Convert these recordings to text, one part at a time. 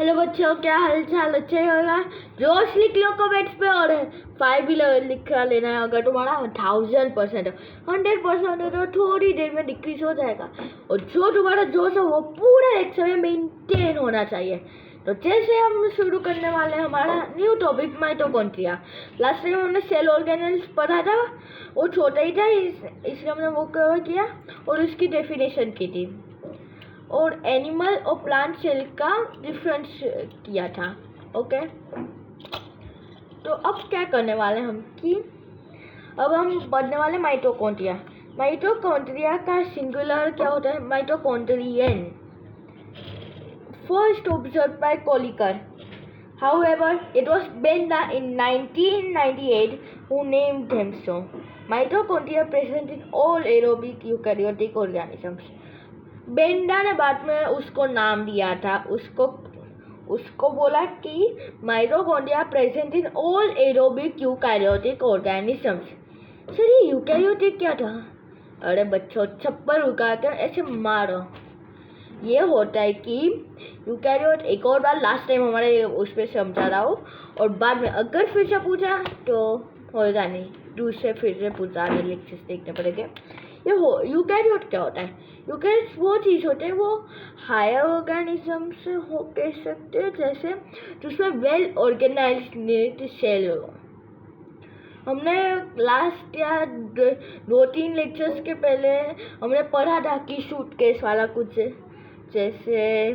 Hello बच्चों, क्या हाल चाल? अच्छे होगा? जोश लिख लो कमेंट्स पे। और 5 भी लिखा लेना है। अगर तुम्हारा 1000% है, 100% है तो थोड़ी देर में डिक्रीज हो जाएगा। और जो तुम्हारा जोश है वो पूरे लेक्चर में मेंटेन होना चाहिए। तो जैसे हम शुरू करने वाले हैं हमारा new topic mitochondria. Last time हमने सेल ऑर्गेनेल्स पढ़ा था, वो छोटा ही था इसलिए हमने वो कवर किया और उसकी डेफिनेशन की थी और एनिमल और प्लांट सेल का डिफरेंस किया था। ओके, तो अब क्या करने वाले हम कि अब हम पढ़ने वाले माइटोकॉन्ड्रिया। माइटोकॉन्ड्रिया का सिंगुलर क्या होता है? Mitochondrion. First observe by Kolliker, however it was Benda in 1998 who named them so. Mitochondria present in all aerobic eukaryotic organisms. Benda ने बाद में उसको नाम दिया था, उसको बोला कि mitochondria present in all aerobic eukaryotic organisms. Sir ये यूकैरियोटिक क्या था? अरे बच्चों, चप्पल उगा कर ऐसे मारो। ये होता है कि यूकैरियोट, एक और बार लास्ट टाइम हमारे उस पर समझा रहा हूँ और बाद में अगर फिर से पूछा तो होगा नहीं, दूसरे फिर से पुराने लेक्चर्स देखने पड़ेंगे। ये यूकैरियोट क्या होता है? यूकैरियोट वो चीज़ होते हैं, वो हायर ऑर्गेनिजम्स हो कह सकते हैं, जैसे जिसमें वेल ऑर्गेनाइज्ड सेल हो। हमने लास्ट या 2-3 लेक्चर्स के पहले हमने पढ़ा था कि सूटकेस वाला कुछ, जैसे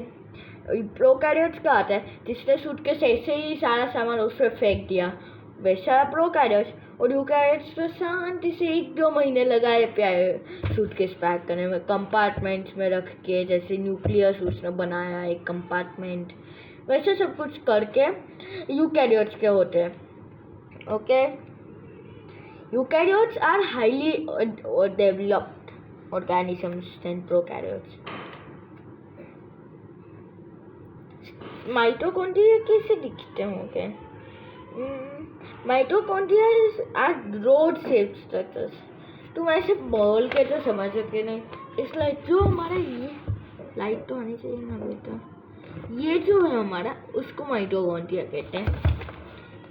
प्रोकैरियोट्स का आता है जिसने सूटकेस ऐसे ही सारा सामान उस पर फेंक दिया, वैसा प्रोकैरियोट्स। और यूकैरियोट्स तो शांति से 1-2 महीने लगाए प्यारे सूटकेस पैक करने में, कंपार्टमेंट्स में रख के, जैसे न्यूक्लियस उसने बनाया एक कंपार्टमेंट, वैसे सब कुछ करके यूकैरियोट्स के होते हैं। Okay, eukaryotes are highly developed organisms than prokaryotes. Mitochondria कैसे दिखते होंगे? Mitochondria are rod shape structures. तुम ऐसे बोल के तो समझ सकते नहीं। इस लाइट जो हमारा, ये लाइट तो आनी चाहिए ना बेटा, ये जो है हमारा, उसको माइटोकॉन्ड्रिया कहते हैं।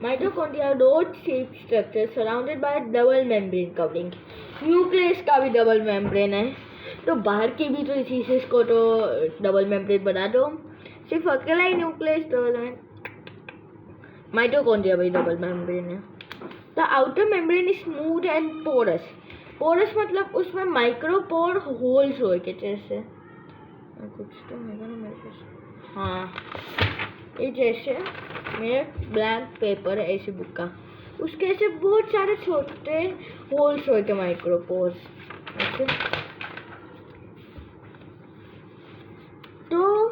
Mitochondria rod shape structure surrounded by double membrane covering. Nucleus का भी डबल मेम्ब्रेन है, तो बाहर की भी तो इसी को तो डबल मेम्ब्रेन बना दो। सिर्फ अकेला ही न्यूक्लियस डबल है, माइटोकॉन्ड्रिया भी डबल मेम्ब्रेन है। The outer membrane is smooth and porous. Porous मतलब उसमें माइक्रोपोर होल्स हो के, जैसे कुछ तो होगा ना मेरे पास, हाँ ये जैसे मेरे ब्लैक पेपर है ऐसी बुक का, उसके ऐसे बहुत सारे छोटे होल्स हो के माइक्रोपोर्स ऐसे। तो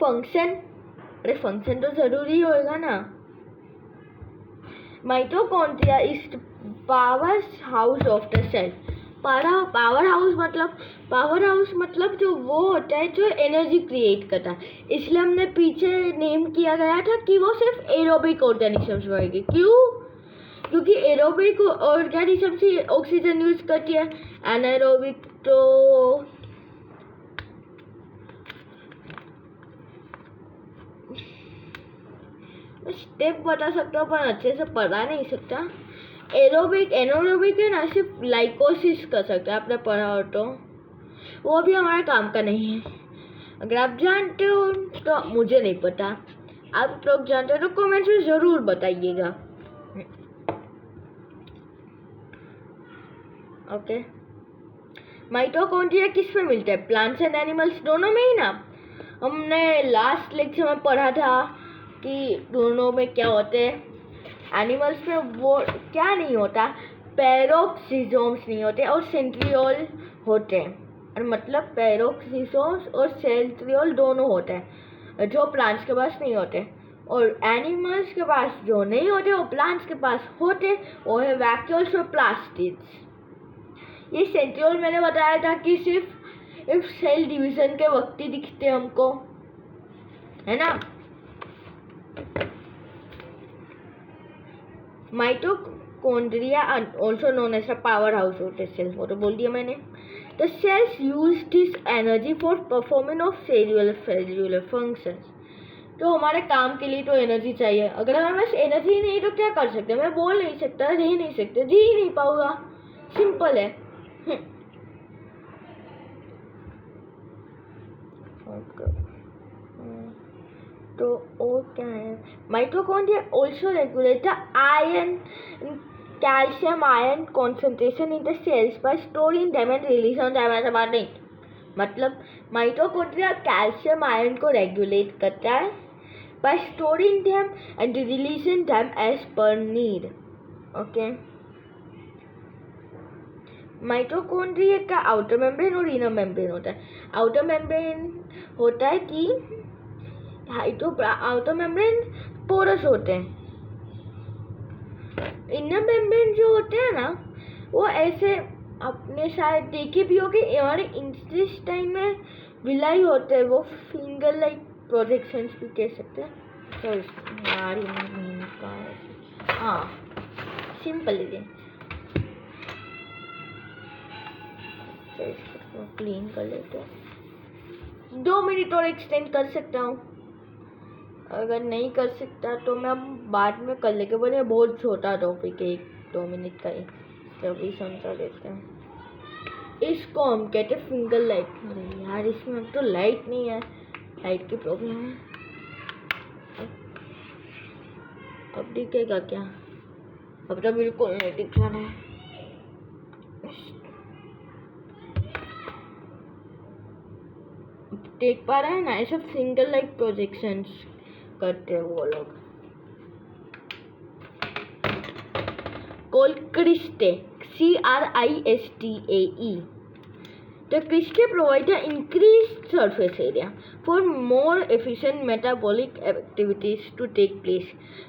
फंक्शन, अरे फंक्शन तो जरूरी होगा ना। Mitochondria is power house of the cell. Power house मतलब जो वो होता है जो एनर्जी क्रिएट करता है, इसलिए हमने पीछे नेम किया गया था कि वो सिर्फ एरोबिक ऑर्गेनिजम्स रहेगी। क्यों? क्योंकि एरोबिक ऑर्गेनिजम्स ही ऑक्सीजन यूज करती है, एनाएरोबिक तो स्टेप बता सकता हूँ पर अच्छे से पढ़ा नहीं सकता। एनारोबिक है ना, सिर्फ लाइकोसिस कर सकता है, आपने पढ़ा हो तो वो भी हमारे काम का नहीं है। अगर आप जानते हो तो, मुझे नहीं पता, आप लोग जानते हो तो कमेंट्स में ज़रूर बताइएगा। ओके, माइटोकॉन्ड्रिया किस में मिलता है? प्लांट्स एंड एनिमल्स दोनों में ही ना। हमने लास्ट लेक्चर में पढ़ा था कि दोनों में क्या होते हैं। एनिमल्स में वो क्या नहीं होता, पैरोक्सिजोम्स नहीं होते और सेंट्रियोल होते हैं, और मतलब पैरोक्सिजोम्स और सेंट्रियोल दोनों होते हैं, जो प्लांट्स के पास नहीं होते। और एनिमल्स के पास जो नहीं होते वो प्लांट्स के पास होते, वो है वैक्यूल्स और प्लास्टिड्स। ये सेंट्रियोल मैंने बताया था कि सिर्फ सेल डिवीजन के वक्त ही दिखते हमको, है ना। Mitochondria also known as a power house of the cell, वो तो बोल दिया मैंने। The cells use this energy for performance of cellular functions. तो हमारे काम के लिए तो एनर्जी चाहिए. अगर हमारे पास एनर्जी नहीं तो क्या कर सकते? मैं बोल नहीं सकता, रह नहीं सकते, जी नहीं पाऊंगा. सिंपल है. तो और क्या है? Mitochondria also regulate the calcium ion concentration in the cells by storing them and release on them as a नहीं. मतलब माइटोकॉन्ड्रिया कैल्शियम आयन को रेगुलेट करता है by storing them and releasing them as per need. Okay. Mitochondria का outer membrane और inner membrane होता है. Outer membrane होता है कि आउटर मेम्ब्रेन पोरस होते हैं. इनर मेम्ब्रेन जो होते हैं ना, वो ऐसे अपने शायद देखे भी होगे, हमारे इंटेस्टाइन में विलाई होते हैं. वो फिंगर लाइक प्रोजेक्शंस भी कह सकते हैं. तो यार हाँ, सिंपल है. तो इसको क्लीन कर लेते हैं. 2 मिनट और एक्सटेंड कर सकता हूँ. अगर नहीं कर सकता तो मैं बाद में कर लेंगे. बोले बहुत छोटा टॉपिक है, 1-2 मिनट का ही, तो भी समझा लेते हैं. इसको हम कहते हैं फिंगर लाइट. अरे यार इसमें तो लाइट नहीं है, लाइट की प्रॉब्लम है. अब दिखेगा क्या? अब तो बिल्कुल नहीं दिख रहा है. देख पा रहे हैं ना, ऐसा फिंगर लाइक प्रोजेक्शंस करते हैं वो लोग. Called cristae, CRISTAE. The cristae provide an increased surface area for more efficient metabolic activities to take place.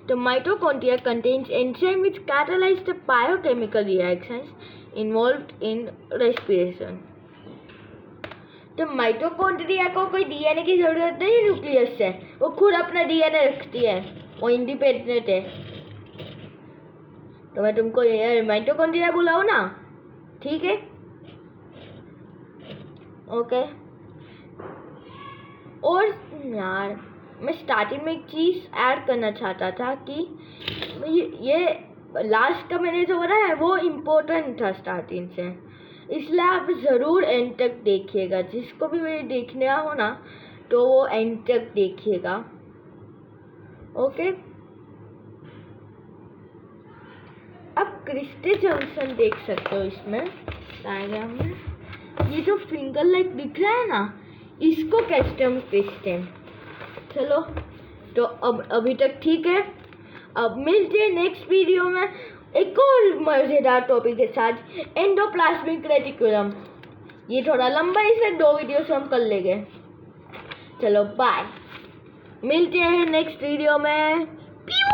The mitochondria contains enzymes which catalyze the biochemical reactions involved in respiration. तो mitochondria को कोई DNA की जरूरत नहीं है nucleus से. वो खुद अपना डीएनए रखती है, वो इंडिपेंडेंट है. तो मैं तुमको माइटोकॉन्ड्रिया बुलाओ ना, ठीक है? ओके. और यार मैं स्टार्टिंग में एक चीज़ ऐड करना चाहता था कि ये लास्ट का मैंने जो बोला है वो इम्पोर्टेंट था स्टार्टिंग से, इसलिए आप ज़रूर एंड तक देखिएगा. जिसको भी मेरे देखने हो ना, तो वो एंड तक देखिएगा. ओके. अब क्रिस्टे जंक्शन देख सकते हो इसमें डायग्राम में. ये जो फिंगर लाइक दिख रहा है ना, इसको कहते हैं क्रिस्टेन. चलो, तो अब अभी तक ठीक है. अब मिलते हैं नेक्स्ट वीडियो में एक और मज़ेदार टॉपिक के साथ, एंडोप्लाज्मिक रेटिकुलम. ये थोड़ा लंबा है, इसलिए 2 वीडियो से हम कर लेंगे. चलो बाय, मिलते हैं नेक्स्ट वीडियो में.